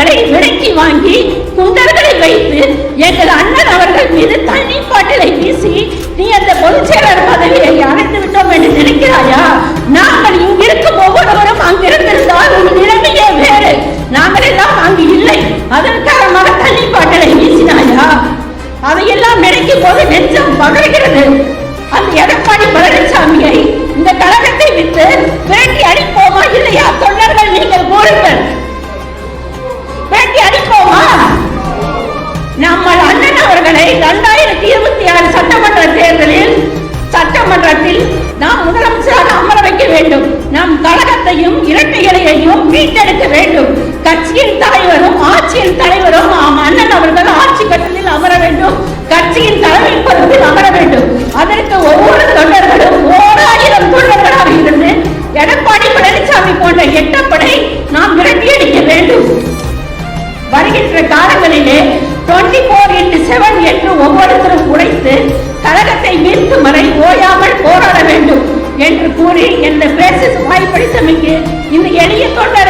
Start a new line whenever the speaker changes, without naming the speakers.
தொண்டர்களை விலக்கி வாங்கி குண்டர்களை வைத்து எங்கள் அண்ணன் அவர்கள் மீது தண்ணீர் பாட்டிலை வீசி நீ அந்த பொதுச் செயலர் பதவியை அடைந்து விட்டோம் என்று நினைக்கிறாயா? நாங்கள் இங்கிருக்கும் ஒவ்வொருவரும் அங்கிருந்திருந்தால் ஒரு நிலைமையே வேறு. நாங்கள் எல்லாம் அங்கு இல்லை, அதற்காக தண்ணீர் பாட்டிலை வீசினாயா? அதையெல்லாம் நினைக்கும் போது நெஞ்சம் பகர்கிறது. அந்த எடப்பாடி பழனிசாமியை இந்த கழகத்தை விட்டு விரட்டி அடிப்போமா இல்லையா? தொண்டர்கள் நீங்கள் கூறுங்கள், விரட்டி அடிப்போமா? நம்ம அண்ணன் அவர்களை 2026 சட்டமன்ற தேர்தலில் சட்டமன்றத்தில் நாம் முதலமைச்சராக அமர வைக்க வேண்டும். நம் கழகத்தையும் இரட்டை இலையையும் மீட்டெடுக்க வேண்டும். கட்சியின் தலைவரும் ஆட்சியின் தலைவரும் அண்ணன் அவர்கள் ஆட்சி கட்டத்தில் அமர வேண்டும். கட்சியின் தலைமை பொறுப்பில் அமர வேண்டும். அதற்கு ஒவ்வொரு தொண்டர்களும் 1000 தொண்டர்களாக இருந்து எடப்பாடி பழனிசாமி போன்ற எட்டப்படை நாம் விரட்டியடிக்க வேண்டும். வருகின்ற காலங்களிலே 24/7 என்று ஒவ்வொருத்தரும் உழைத்து கழகத்தை மீட்கும் வரை ஓயாமல் போராட வேண்டும் என்று கூறி என்ற பேச வாய்ப்பளித்தமைக்கு இந்த எளிய தொண்டர்